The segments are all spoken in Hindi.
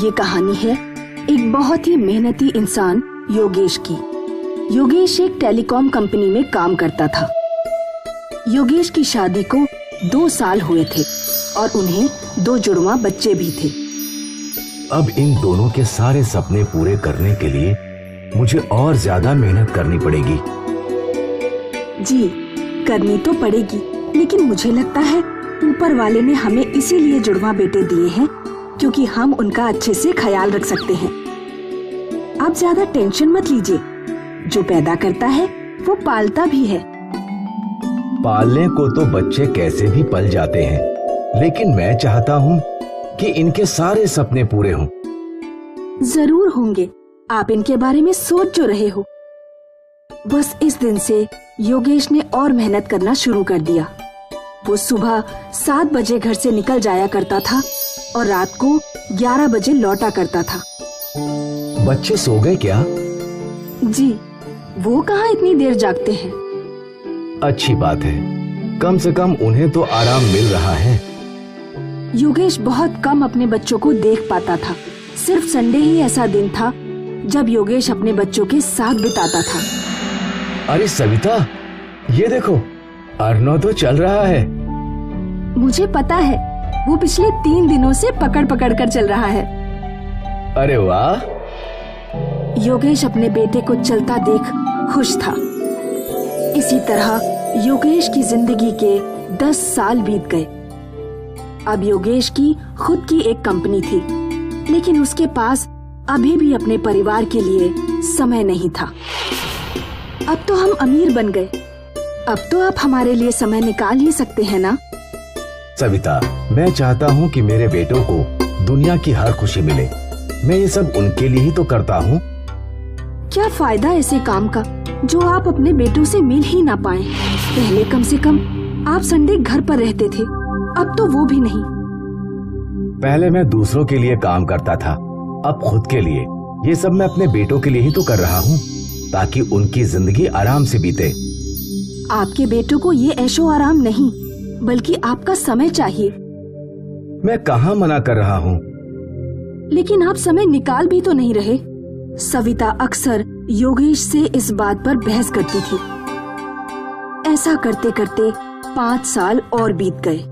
ये कहानी है एक बहुत ही मेहनती इंसान योगेश की। योगेश एक टेलीकॉम कंपनी में काम करता था। योगेश की शादी को 2 साल हुए थे और उन्हें 2 जुड़वा बच्चे भी थे। अब इन दोनों के सारे सपने पूरे करने के लिए मुझे और ज्यादा मेहनत करनी पड़ेगी। जी, करनी तो पड़ेगी, लेकिन मुझे लगता है ऊपर वाले ने हमें इसीलिए जुड़वा बेटे दिए हैं क्योंकि हम उनका अच्छे से ख्याल रख सकते हैं। आप ज्यादा टेंशन मत लीजिए, जो पैदा करता है वो पालता भी है। पालने को तो बच्चे कैसे भी पल जाते हैं, लेकिन मैं चाहता हूँ कि इनके सारे सपने पूरे हों। जरूर होंगे, आप इनके बारे में सोच जो रहे हो। बस इस दिन से योगेश ने और मेहनत करना शुरू कर दिया। वो सुबह 7 बजे घर से निकल जाया करता था और रात को 11 बजे लौटा करता था। बच्चे सो गए क्या? जी, वो कहाँ इतनी देर जागते हैं। अच्छी बात है, कम से कम उन्हें तो आराम मिल रहा है। योगेश बहुत कम अपने बच्चों को देख पाता था। सिर्फ संडे ही ऐसा दिन था जब योगेश अपने बच्चों के साथ बिताता था। अरे सविता, ये देखो, अर्नो तो चल रहा है। मुझे पता है, वो पिछले 3 दिनों से पकड़ पकड़ कर चल रहा है। अरे वाह! योगेश अपने बेटे को चलता देख खुश था। इसी तरह योगेश की जिंदगी के 10 साल बीत गए। अब योगेश की खुद की एक कंपनी थी, लेकिन उसके पास अभी भी अपने परिवार के लिए समय नहीं था। अब तो हम अमीर बन गए, अब तो आप हमारे लिए समय निकाल ही सकते हैं ना? सविता, मैं चाहता हूँ कि मेरे बेटों को दुनिया की हर खुशी मिले। मैं ये सब उनके लिए ही तो करता हूँ। क्या फायदा ऐसे काम का जो आप अपने बेटों से मिल ही ना पाए। पहले कम से कम आप संडे घर पर रहते थे, अब तो वो भी नहीं। पहले मैं दूसरों के लिए काम करता था, अब खुद के लिए। ये सब मैं अपने बेटों के लिए ही तो कर रहा हूँ, ताकि उनकी जिंदगी आराम से बीते। आपके बेटों को ये ऐशो आराम नहीं, बल्कि आपका समय चाहिए। मैं कहाँ मना कर रहा हूँ, लेकिन आप समय निकाल भी तो नहीं रहे। सविता अक्सर योगेश से इस बात पर बहस करती थी। ऐसा करते करते 5 साल और बीत गए।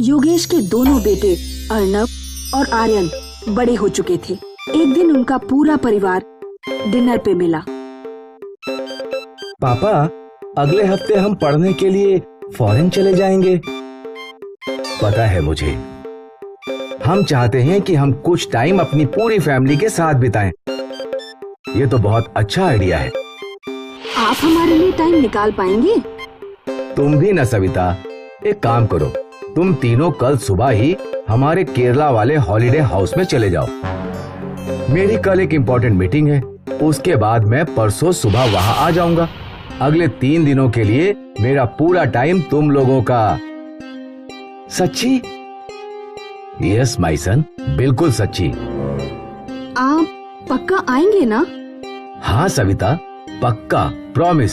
योगेश के दोनों बेटे अर्नब और आर्यन बड़े हो चुके थे। एक दिन उनका पूरा परिवार डिनर पे मिला। पापा, अगले हफ्ते हम पढ़ने के लिए फॉरेन चले जाएंगे। पता है मुझे, हम चाहते हैं कि हम कुछ टाइम अपनी पूरी फैमिली के साथ बिताएं। ये तो बहुत अच्छा आइडिया है। आप हमारे लिए टाइम निकाल पाएंगे? तुम भी न सविता, एक काम करो, तुम तीनों कल सुबह ही हमारे केरला वाले हॉलिडे हाउस में चले जाओ। मेरी कल एक इम्पोर्टेंट मीटिंग है, उसके बाद मैं परसों सुबह वहां आ जाऊंगा। अगले 3 दिनों के लिए मेरा पूरा टाइम तुम लोगों का। सच्ची? यस माय सन, बिल्कुल सच्ची। आप पक्का आएंगे ना? हाँ सविता, पक्का, प्रॉमिस।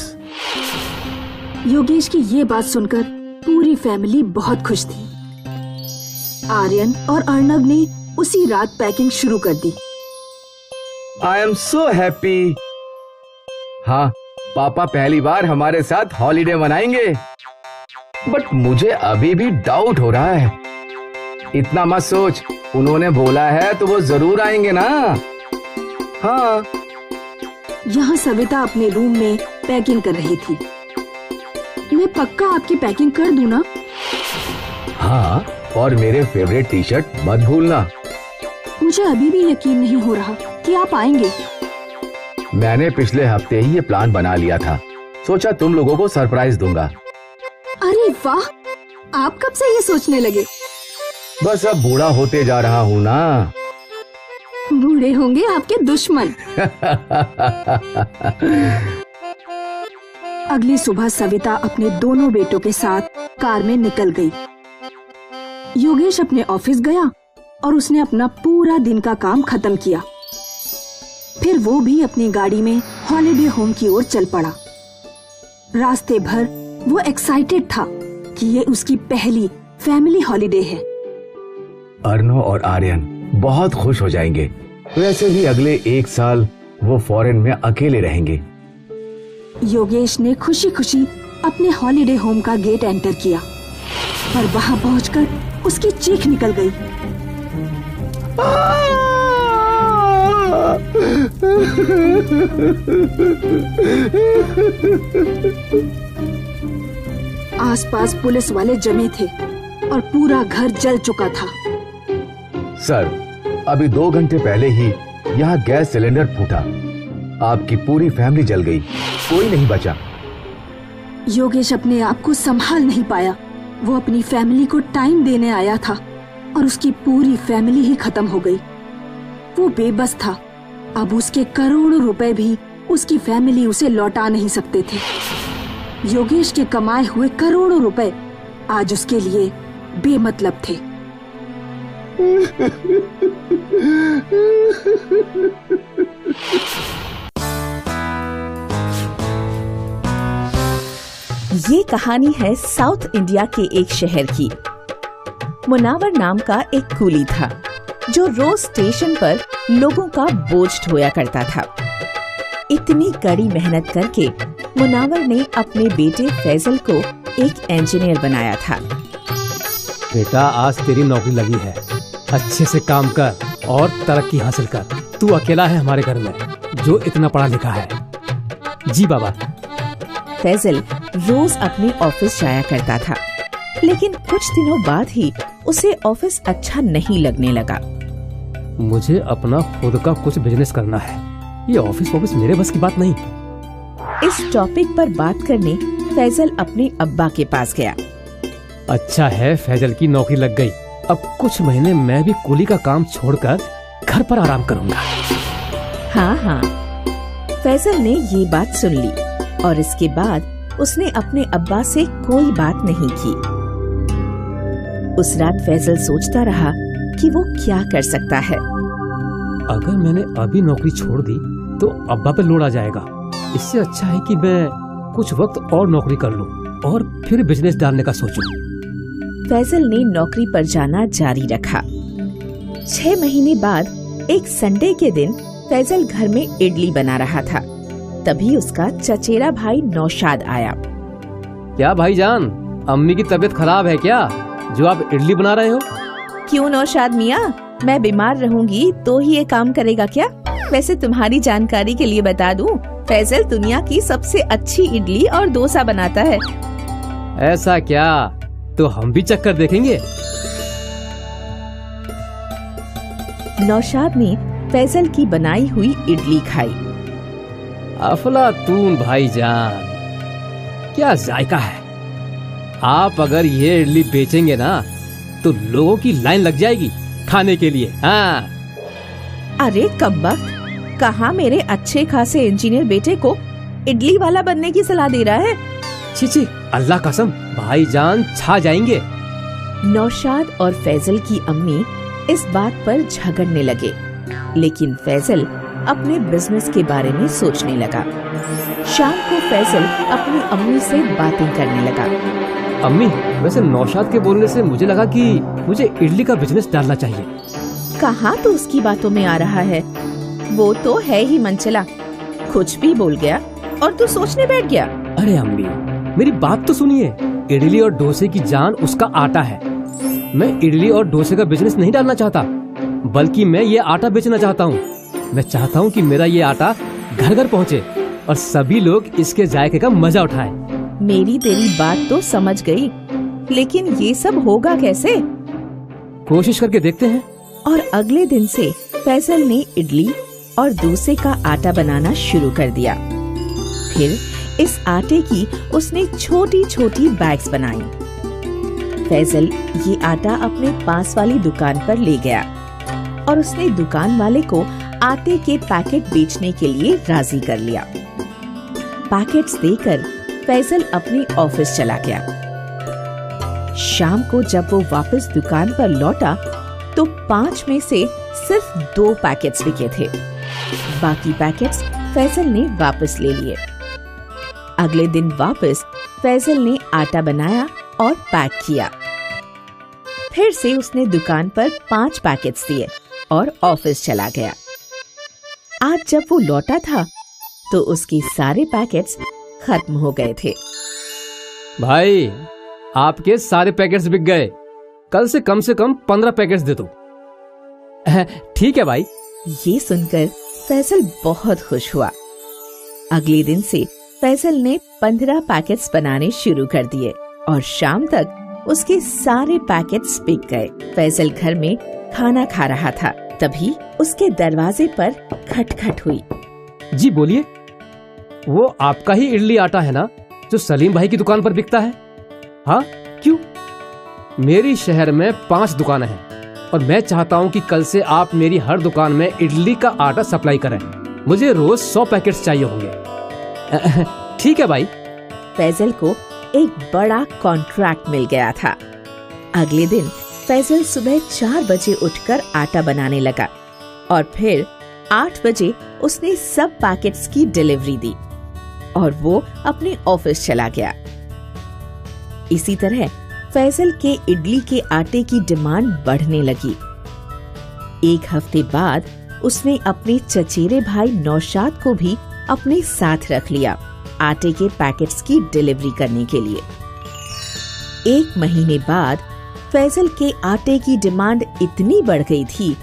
योगेश की ये बात सुनकर पूरी फैमिली बहुत खुश थी। आर्यन और अर्नब ने उसी रात पैकिंग शुरू कर दी। I am so happy. हाँ, पापा पहली बार हमारे साथ हॉलिडे मनाएंगे। बट मुझे अभी भी डाउट हो रहा है। इतना मत सोच, उन्होंने बोला है तो वो जरूर आएंगे ना। हाँ। यहाँ सविता अपने रूम में पैकिंग कर रही थी। मैं पक्का आपकी पैकिंग कर दूं ना? हाँ, और मेरे फेवरेट टी-शर्ट मत भूलना। मुझे अभी भी यकीन नहीं हो रहा कि आप आएंगे। मैंने पिछले हफ्ते ही ये प्लान बना लिया था, सोचा तुम लोगों को सरप्राइज दूंगा। अरे वाह, आप कब से ये सोचने लगे? बस अब बूढ़ा होते जा रहा हूँ ना। बूढ़े होंगे आपके दुश्मन। अगली सुबह सविता अपने दोनों बेटों के साथ कार में निकल गई। योगेश अपने ऑफिस गया और उसने अपना पूरा दिन का काम खत्म किया। फिर वो भी अपनी गाड़ी में हॉलिडे होम की ओर चल पड़ा। रास्ते भर वो एक्साइटेड था कि ये उसकी पहली फैमिली हॉलिडे है। अर्नो और आर्यन बहुत खुश हो जाएंगे। वैसे भी अगले 1 साल वो फॉरेन में अकेले रहेंगे। योगेश ने खुशी खुशी अपने हॉलिडे होम का गेट एंटर किया, पर वहां पहुंचकर उसकी चीख निकल गई। आसपास पुलिस वाले जमे थे और पूरा घर जल चुका था। सर, अभी 2 घंटे पहले ही यहाँ गैस सिलेंडर फूटा। आपकी पूरी फैमिली जल गई, कोई नहीं बचा। योगेश अपने आप को संभाल नहीं पाया। वो अपनी फैमिली को टाइम देने आया था और उसकी पूरी फैमिली ही खत्म हो गई। वो बेबस था। अब उसके करोड़ों रुपए भी उसकी फैमिली उसे लौटा नहीं सकते थे। योगेश के कमाए हुए करोड़ों रुपए आज उसके लिए बेमतलब थे। ये कहानी है साउथ इंडिया के एक शहर की। मुनावर नाम का एक कूली था जो रोज स्टेशन पर लोगों का बोझ ढोया करता था। इतनी कड़ी मेहनत करके मुनावर ने अपने बेटे फैजल को एक इंजीनियर बनाया था। बेटा, आज तेरी नौकरी लगी है, अच्छे से काम कर और तरक्की हासिल कर। तू अकेला है हमारे घर में जो इतना पढ़ा लिखा है। जी बाबा। फैजल रोज अपने ऑफिस जाया करता था, लेकिन कुछ दिनों बाद ही उसे ऑफिस अच्छा नहीं लगने लगा। मुझे अपना खुद का कुछ बिजनेस करना है, ये ऑफिस मेरे बस की बात नहीं। इस टॉपिक पर बात करने फैजल अपने अब्बा के पास गया। अच्छा है, फैजल की नौकरी लग गई। अब कुछ महीने मैं भी कूली का काम छोड़कर घर पर आराम करूंगा। हाँ, फैजल ने ये बात सुन ली और इसके बाद उसने अपने अब्बा से कोई बात नहीं की। उस रात फैजल सोचता रहा कि वो क्या कर सकता है। अगर मैंने अभी नौकरी छोड़ दी तो अब्बा पे लोड आ जाएगा। इससे अच्छा है कि मैं कुछ वक्त और नौकरी कर लूं और फिर बिजनेस डालने का सोचूं। फैजल ने नौकरी पर जाना जारी रखा। 6 महीने बाद एक संडे के दिन फैजल घर में इडली बना रहा था। तभी उसका चचेरा भाई नौशाद आया। क्या भाईजान, अम्मी की तबीयत खराब है क्या जो आप इडली बना रहे हो? क्यों नौशाद मियाँ, मैं बीमार रहूंगी तो ही ये काम करेगा क्या? वैसे तुम्हारी जानकारी के लिए बता दूं, फैजल दुनिया की सबसे अच्छी इडली और डोसा बनाता है। ऐसा क्या? तो हम भी चक्कर देखेंगे। नौशाद ने फैजल की बनाई हुई इडली खाई। अफलातून भाईजान, क्या जायका है। आप अगर ये इडली बेचेंगे ना तो लोगों की लाइन लग जाएगी खाने के लिए। हाँ। अरे कब्बक, कहाँ मेरे अच्छे खासे इंजीनियर बेटे को इडली वाला बनने की सलाह दे रहा है? छी, अल्लाह कसम, भाईजान छा जाएंगे। नौशाद और फैजल की अम्मी इस बात पर झगड़ने लगे, लेकिन फैजल अपने बिजनेस के बारे में सोचने लगा। शाम को फैजल अपनी अम्मी से बातें करने लगा। अम्मी, वैसे नौशाद के बोलने से मुझे लगा कि मुझे इडली का बिजनेस डालना चाहिए। कहाँ तो उसकी बातों में आ रहा है, वो तो है ही मनचला। कुछ भी बोल गया और तू सोचने बैठ गया। अरे अम्मी, मेरी बात तो सुनिए। इडली और डोसे की जान उसका आटा है। मैं इडली और डोसे का बिजनेस नहीं डालना चाहता, बल्कि मैं ये आटा बेचना चाहता हूँ। मैं चाहता हूँ कि मेरा ये आटा घर घर पहुँचे और सभी लोग इसके जायके का मजा उठाएं। मेरी तेरी बात तो समझ गई, लेकिन ये सब होगा कैसे? कोशिश करके देखते हैं। और अगले दिन से फैजल ने इडली और डोसे का आटा बनाना शुरू कर दिया। फिर इस आटे की उसने छोटी छोटी बैग्स बनाई। फैजल ये आटा अपने पास वाली दुकान पर ले गया और उसने दुकान वाले को आटे के पैकेट बेचने के लिए राजी कर लिया। पैकेट्स देकर फैजल अपने ऑफिस चला गया। शाम को जब वो वापस दुकान पर लौटा तो 5 में से सिर्फ 2 पैकेट्स बिके थे। बाकी पैकेट्स फैजल ने वापस ले लिए। अगले दिन वापस फैजल ने आटा बनाया और पैक किया। फिर से उसने दुकान पर 5 पैकेट्स दिए और ऑफिस चला गया। आज जब वो लौटा था तो उसके सारे पैकेट्स खत्म हो गए थे। भाई, आपके सारे पैकेट्स बिक गए। कल से कम 15 पैकेट्स दे दो। ठीक है भाई। ये सुनकर फैसल बहुत खुश हुआ। अगले दिन से फैसल ने 15 पैकेट्स बनाने शुरू कर दिए और शाम तक उसके सारे पैकेट्स बिक गए। फैसल घर में खाना खा रहा था, तभी उसके दरवाजे पर खटखट हुई। जी बोलिए। वो आपका ही इडली आटा है ना, जो सलीम भाई की दुकान पर बिकता है? हाँ, क्यों? मेरी शहर में 5 दुकानें हैं और मैं चाहता हूँ कि कल से आप मेरी हर दुकान में इडली का आटा सप्लाई करें। मुझे रोज 100 पैकेट्स चाहिए होंगे। ठीक है भाई। फैसल को एक बड़ा कॉन्ट्रैक्ट मिल गया था। अगले दिन फैसल सुबह 4 बजे उठकर आटा बनाने लगा और फिर 8 बजे उसने सब पैकेट्स की डिलीवरी दी और वो अपने ऑफिस चला गया। इसी तरह फैसल के इडली के आटे की डिमांड बढ़ने लगी। एक हफ्ते बाद उसने अपने चचेरे भाई नौशाद को भी अपने साथ रख लिया आटे के पैकेट्स की डिलीवरी करने के लिए। 1 महीने बाद फैसल के आटे की डिमांड इतनी बढ़ गई थी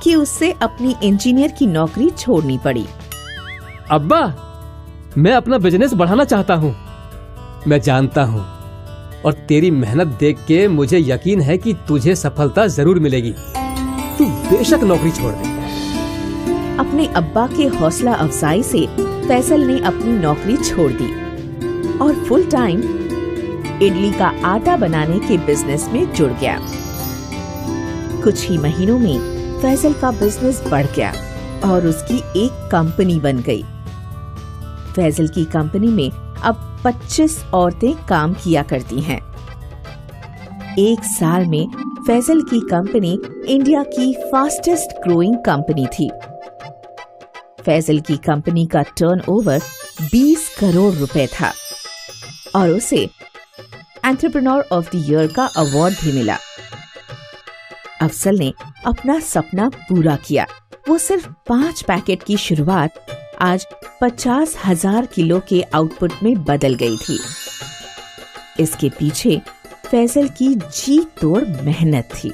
कि उससे अपनी इंजीनियर की नौकरी छोड़नी पड़ी। अब्बा, मैं अपना बिजनेस बढ़ाना चाहता हूँ। मैं जानता हूँ और तेरी मेहनत देख के मुझे यकीन है कि तुझे सफलता जरूर मिलेगी। तू बेशक नौकरी छोड़ दे। अपने अब्बा के हौसला अफजाई से फैसल ने अपनी नौकरी छोड़ दी और फुल टाइम इडली का आटा बनाने के बिजनेस में जुड़ गया। कुछ ही महीनों में फैसल का बिजनेस बढ़ गया और उसकी एक कंपनी बन गई। फैसल की कंपनी में अब 25 औरतें काम किया करती हैं। 1 साल में फैसल की कंपनी इंडिया की फास्टेस्ट ग्रोइंग कंपनी थी। फैसल की कंपनी का टर्नओवर 20 करोड़ रुपए था और उसे एंटरप्रेन्योर ऑफ द ईयर का अवार्ड भी मिला। अफसल ने अपना सपना पूरा किया। वो सिर्फ 5 पैकेट की शुरुआत आज 50,000 किलो के आउटपुट में बदल गई थी। इसके पीछे फैसल की जी तोड़ मेहनत थी।